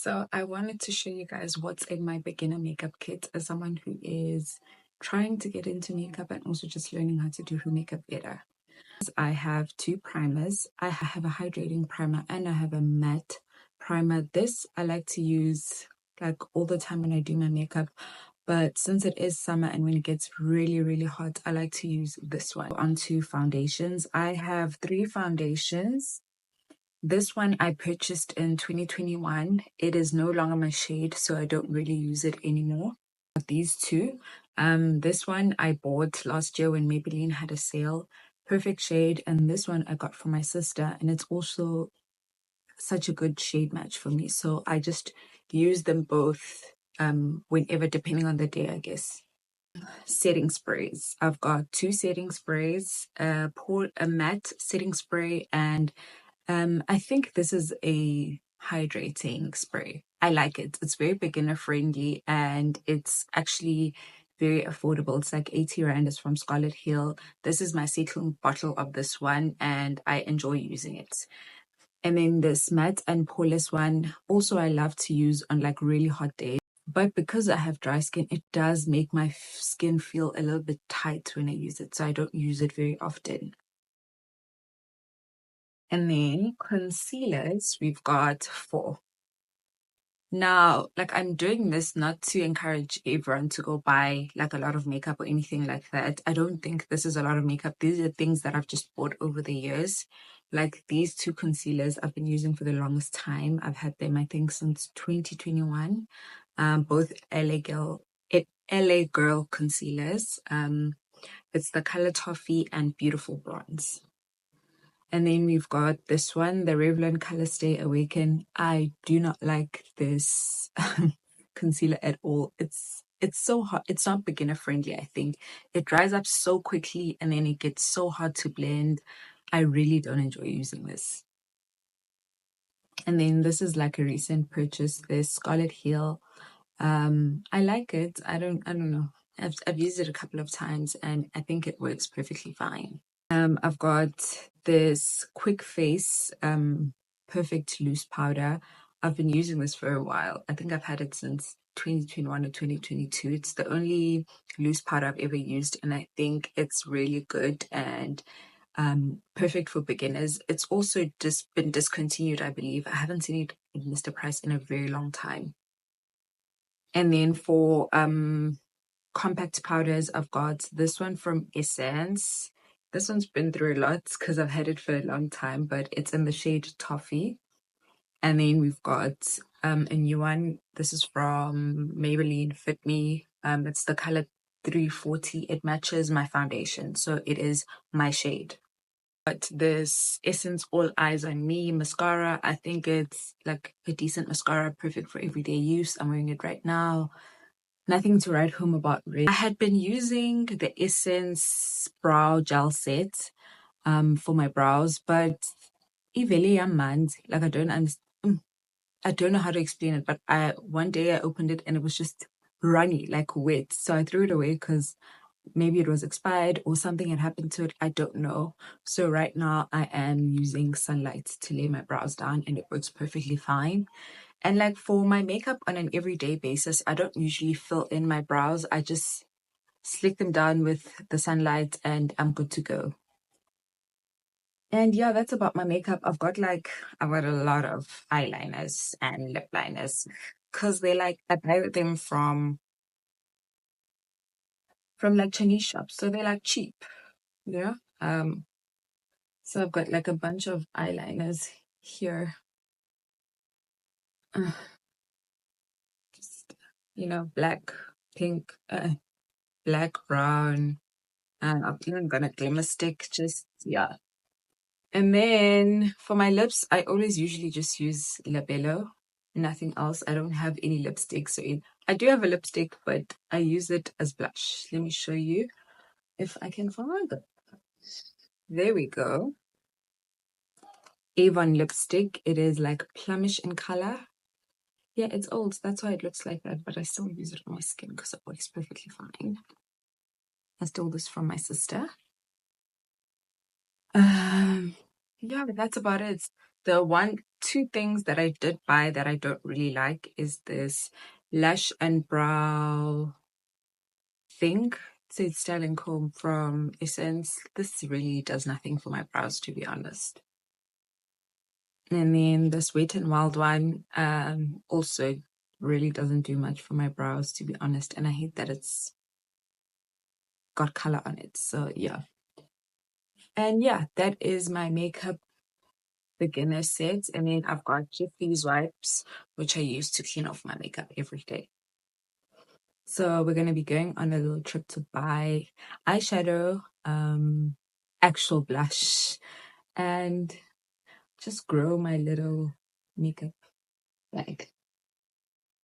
So I wanted to show you guys what's in my beginner makeup kit as someone who is trying to get into makeup and also just learning how to do her makeup better. I have two primers. I have a hydrating primer and I have a matte primer. This I like to use like all the time when I do my makeup. But since it is summer and when it gets really hot, I like to use this one. Onto foundations. I have three foundations. This one I purchased in 2021. It is no longer my shade, so I don't really use it anymore. These two. This one I bought last year when Maybelline had a sale. Perfect shade. And this one I got from my sister. And it's also such a good shade match for me. So I just use them both whenever, depending on the day, I guess. Setting sprays. I've got two setting sprays, a matte setting spray, and I think this is a hydrating spray. I like it. It's very beginner friendly and it's actually very affordable. It's like 80 Rand. It's from Scarlet Hill. This is my second bottle of this one and I enjoy using it. And then this matte and poreless one, also I love to use on like really hot days. But because I have dry skin, it does make my skin feel a little bit tight when I use it. So I don't use it very often. And then concealers, we've got 4. Now, like I'm doing this not to encourage everyone to go buy like a lot of makeup or anything like that. I don't think this is a lot of makeup. These are things that I've just bought over the years. Like these two concealers I've been using for the longest time. I've had them, I think, since 2021. Both LA Girl concealers. It's the color Toffee and Beautiful Bronze. And then we've got this one, the Revlon Color Stay Awaken. I do not like this concealer at all. It's so hot. It's not beginner friendly, I think. It dries up so quickly and then it gets so hard to blend. I really don't enjoy using this. And then this is like a recent purchase, this Scarlet Hill. I like it. I don't know. I've used it a couple of times and I think it works perfectly fine. I've got this Quick Face Perfect Loose Powder. I've been using this for a while. I think I've had it since 2021 or 2022. It's the only loose powder I've ever used, and I think it's really good and perfect for beginners. It's also just been discontinued, I believe. I haven't seen it in Mr. Price in a very long time. And then for compact powders, I've got this one from Essence. This one's been through a lot because I've had it for a long time, but it's in the shade Toffee. And then we've got a new one. This is from Maybelline Fit Me. It's the color 340. It matches my foundation, so it is my shade. But this Essence All Eyes on Me mascara, I think it's like a decent mascara, perfect for everyday use. I'm wearing it right now. Nothing to write home about, really. I had been using the Essence brow gel set for my brows, but like I don't know how to explain it, but one day I opened it and it was just runny, like wet. So I threw it away because maybe it was expired or something had happened to it. I don't know. So right now I am using Sunlight to lay my brows down and it works perfectly fine. And like for my makeup on an everyday basis, I don't usually fill in my brows. I just slick them down with the Sunlight and I'm good to go. And yeah, that's about my makeup. I've got a lot of eyeliners and lip liners because I buy them from like Chinese shops. So they're like cheap. Yeah. So I've got like a bunch of eyeliners here. Just, black, pink, black, brown. And I've even got a glimmer stick, yeah. And then for my lips, I always usually just use Labello, nothing else. I don't have any lipstick. So I do have a lipstick, but I use it as blush. Let me show you if I can find it. There we go. Avon lipstick. It is like plumish in color. Yeah, it's old. That's why it looks like that, but I still use it on my skin because it works perfectly fine. I stole this from my sister. Yeah, but that's about it. Two things that I did buy that I don't really like is this Lash and Brow thing. It's Styling Comb from Essence. This really does nothing for my brows, to be honest. And then this Wet n Wild one also really doesn't do much for my brows, to be honest. And I hate that it's got color on it. So yeah. And yeah, that is my makeup beginner set. And then I've got just these wipes, which I use to clean off my makeup every day. So we're gonna be going on a little trip to buy eyeshadow, actual blush, and just grow my little makeup bag.